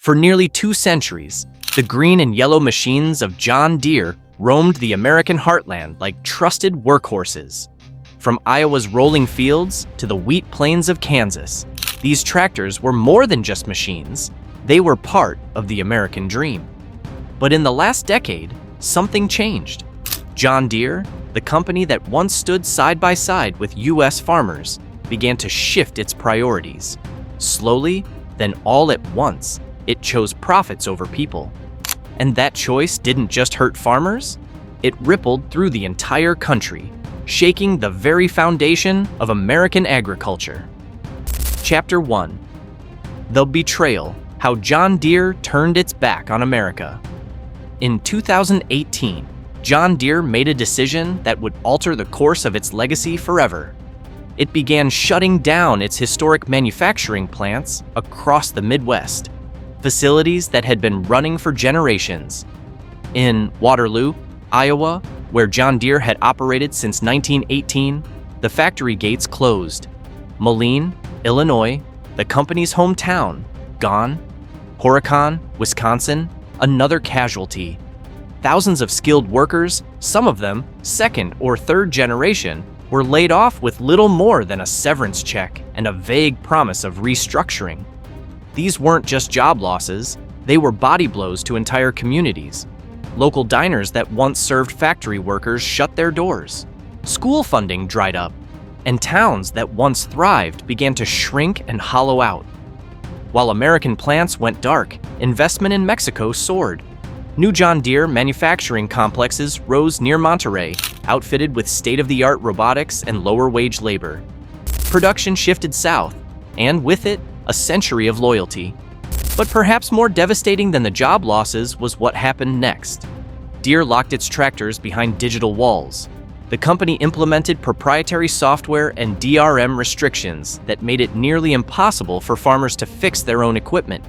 For nearly 2 centuries, the green and yellow machines of John Deere roamed the American heartland like trusted workhorses. From Iowa's rolling fields to the wheat plains of Kansas, these tractors were more than just machines. They were part of the American dream. But in the last decade, something changed. John Deere, the company that once stood side by side with U.S. farmers, began to shift its priorities. Slowly, then all at once, it chose profits over people. And that choice didn't just hurt farmers, it rippled through the entire country, shaking the very foundation of American agriculture. Chapter 1. The Betrayal: How John Deere Turned Its Back on America. In 2018, John Deere made a decision that would alter the course of its legacy forever. It began shutting down its historic manufacturing plants across the Midwest, facilities that had been running for generations. In Waterloo, Iowa, where John Deere had operated since 1918, the factory gates closed. Moline, Illinois, the company's hometown, gone. Horicon, Wisconsin, another casualty. Thousands of skilled workers, some of them second or third generation, were laid off with little more than a severance check and a vague promise of restructuring. These weren't just job losses, they were body blows to entire communities. Local diners that once served factory workers shut their doors. School funding dried up, and towns that once thrived began to shrink and hollow out. While American plants went dark, investment in Mexico soared. New John Deere manufacturing complexes rose near Monterrey, outfitted with state-of-the-art robotics and lower-wage labor. Production shifted south, and with it, a century of loyalty. But perhaps more devastating than the job losses was what happened next. Deere locked its tractors behind digital walls. The company implemented proprietary software and DRM restrictions that made it nearly impossible for farmers to fix their own equipment.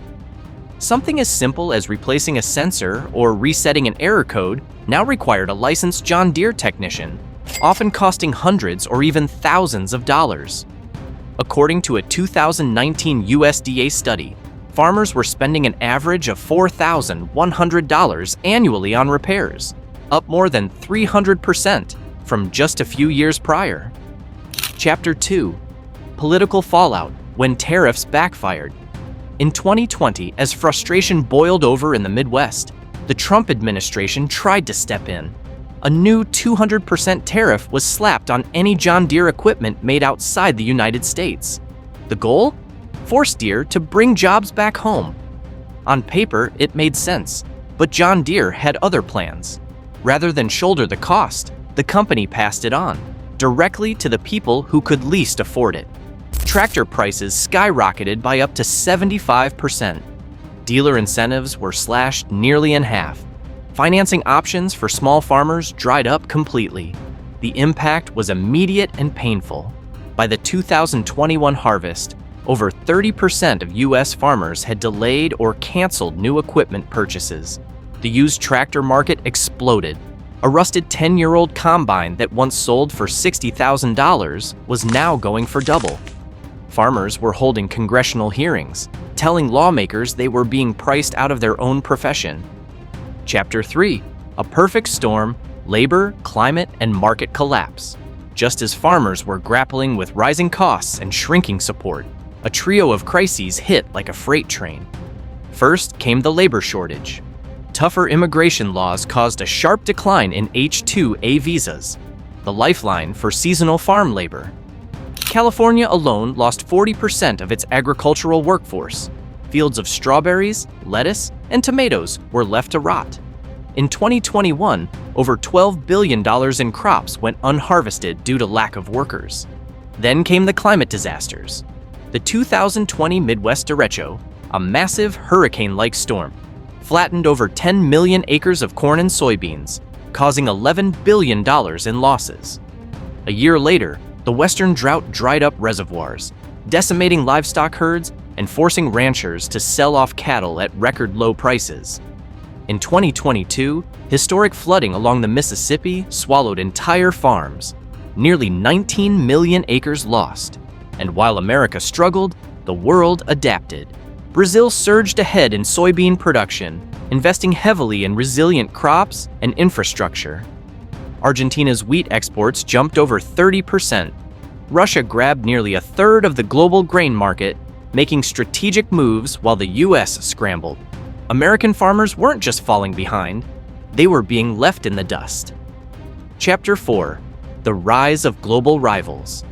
Something as simple as replacing a sensor or resetting an error code now required a licensed John Deere technician, often costing hundreds or even thousands of dollars. According to a 2019 USDA study, farmers were spending an average of $4,100 annually on repairs, up more than 300% from just a few years prior. Chapter 2. Political Fallout: When Tariffs Backfired. In 2020, as frustration boiled over in the Midwest, the Trump administration tried to step in. A new 200% tariff was slapped on any John Deere equipment made outside the United States. The goal? Force Deere to bring jobs back home. On paper, it made sense, but John Deere had other plans. Rather than shoulder the cost, the company passed it on, directly to the people who could least afford it. Tractor prices skyrocketed by up to 75%. Dealer incentives were slashed nearly in half. Financing options for small farmers dried up completely. The impact was immediate and painful. By the 2021 harvest, over 30% of U.S. farmers had delayed or canceled new equipment purchases. The used tractor market exploded. A rusted 10-year-old combine that once sold for $60,000 was now going for double. Farmers were holding congressional hearings, telling lawmakers they were being priced out of their own profession. Chapter 3. A Perfect Storm: Labor, Climate, and Market Collapse. Just as farmers were grappling with rising costs and shrinking support, a trio of crises hit like a freight train. First came the labor shortage. Tougher immigration laws caused a sharp decline in H-2A visas, the lifeline for seasonal farm labor. California alone lost 40% of its agricultural workforce. Fields of strawberries, lettuce, and tomatoes were left to rot. In 2021, over $12 billion in crops went unharvested due to lack of workers. Then came the climate disasters. The 2020 Midwest derecho, a massive hurricane-like storm, flattened over 10 million acres of corn and soybeans, causing $11 billion in losses. A year later, the western drought dried up reservoirs, decimating livestock herds and forcing ranchers to sell off cattle at record low prices. In 2022, historic flooding along the Mississippi swallowed entire farms, nearly 19 million acres lost. And while America struggled, the world adapted. Brazil surged ahead in soybean production, investing heavily in resilient crops and infrastructure. Argentina's wheat exports jumped over 30%. Russia grabbed nearly a third of the global grain market, making strategic moves while the US scrambled. American farmers weren't just falling behind, they were being left in the dust. Chapter 4: The Rise of Global Rivals.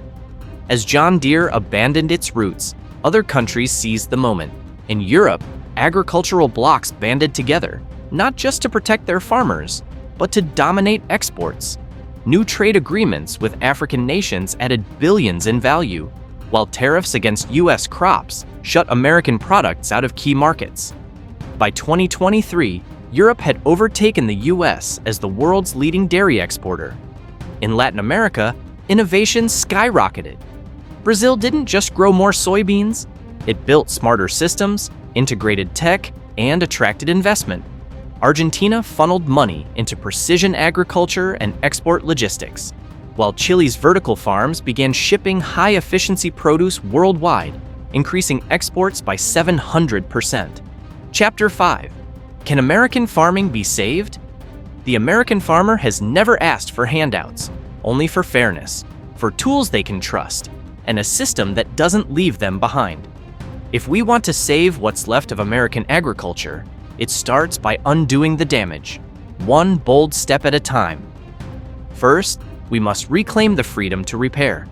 As John Deere abandoned its roots, other countries seized the moment. In Europe, agricultural blocs banded together, not just to protect their farmers, but to dominate exports. New trade agreements with African nations added billions in value, while tariffs against US crops shut American products out of key markets. By 2023, Europe had overtaken the US as the world's leading dairy exporter. In Latin America, innovation skyrocketed. Brazil didn't just grow more soybeans, it built smarter systems, integrated tech, and attracted investment. Argentina funneled money into precision agriculture and export logistics, while Chile's vertical farms began shipping high-efficiency produce worldwide, increasing exports by 700%. Chapter 5: Can American farming be saved? The American farmer has never asked for handouts, only for fairness, for tools they can trust, and a system that doesn't leave them behind. If we want to save what's left of American agriculture, it starts by undoing the damage, one bold step at a time. First, we must reclaim the freedom to repair.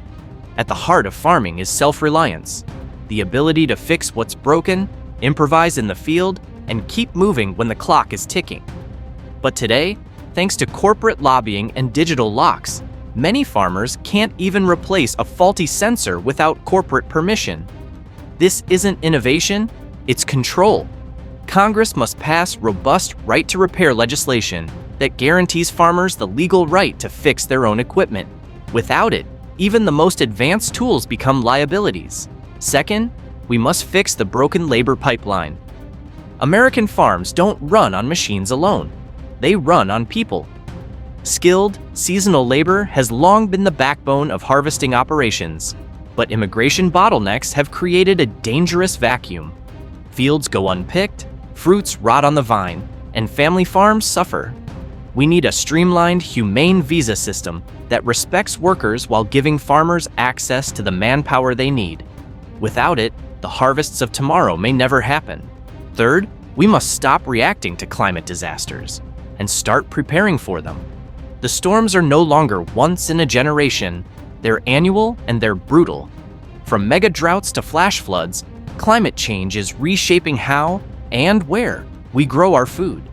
At the heart of farming is self-reliance, the ability to fix what's broken, improvise in the field, and keep moving when the clock is ticking. But today, thanks to corporate lobbying and digital locks, many farmers can't even replace a faulty sensor without corporate permission. This isn't innovation, it's control. Congress must pass robust right-to-repair legislation that guarantees farmers the legal right to fix their own equipment. Without it, even the most advanced tools become liabilities. Second, we must fix the broken labor pipeline. American farms don't run on machines alone. They run on people. Skilled, seasonal labor has long been the backbone of harvesting operations, but immigration bottlenecks have created a dangerous vacuum. Fields go unpicked, fruits rot on the vine, and family farms suffer. We need a streamlined, humane visa system that respects workers while giving farmers access to the manpower they need. Without it, the harvests of tomorrow may never happen. Third, we must stop reacting to climate disasters and start preparing for them. The storms are no longer once in a generation, they're annual and they're brutal. From mega droughts to flash floods, climate change is reshaping how and where we grow our food.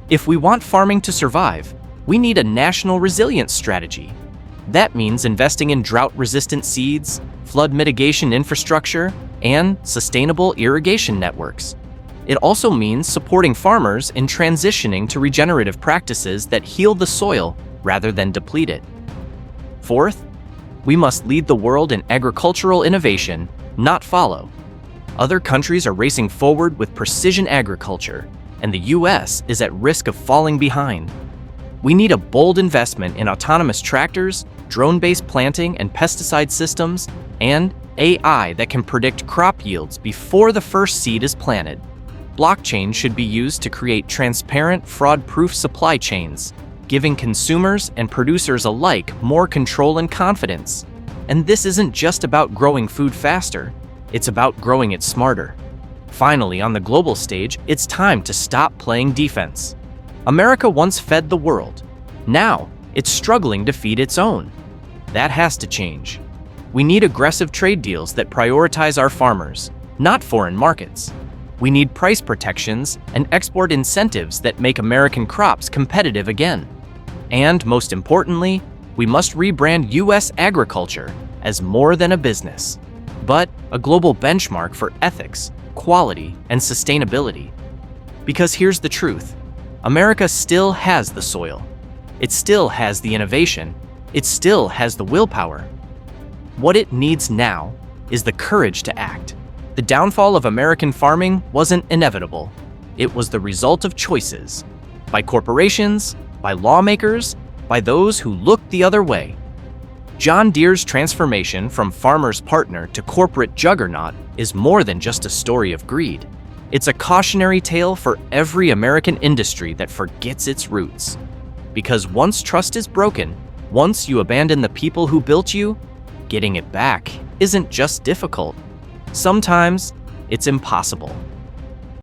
If we want farming to survive, we need a national resilience strategy. That means investing in drought-resistant seeds, flood mitigation infrastructure, and sustainable irrigation networks. It also means supporting farmers in transitioning to regenerative practices that heal the soil rather than deplete it. Fourth, we must lead the world in agricultural innovation, not follow. Other countries are racing forward with precision agriculture, and the US is at risk of falling behind. We need a bold investment in autonomous tractors, drone-based planting and pesticide systems, and AI that can predict crop yields before the first seed is planted. Blockchain should be used to create transparent, fraud-proof supply chains, giving consumers and producers alike more control and confidence. And this isn't just about growing food faster, it's about growing it smarter. Finally, on the global stage, it's time to stop playing defense. America once fed the world. Now, it's struggling to feed its own. That has to change. We need aggressive trade deals that prioritize our farmers, not foreign markets. We need price protections and export incentives that make American crops competitive again. And most importantly, we must rebrand U.S. agriculture as more than a business, but a global benchmark for ethics, quality, and sustainability. Because here's the truth: America still has the soil. It still has the innovation. It still has the willpower. What it needs now is the courage to act. The downfall of American farming wasn't inevitable. It was the result of choices by corporations, by lawmakers, by those who looked the other way. John Deere's transformation from farmer's partner to corporate juggernaut is more than just a story of greed. It's a cautionary tale for every American industry that forgets its roots. Because once trust is broken, once you abandon the people who built you, getting it back isn't just difficult. Sometimes it's impossible.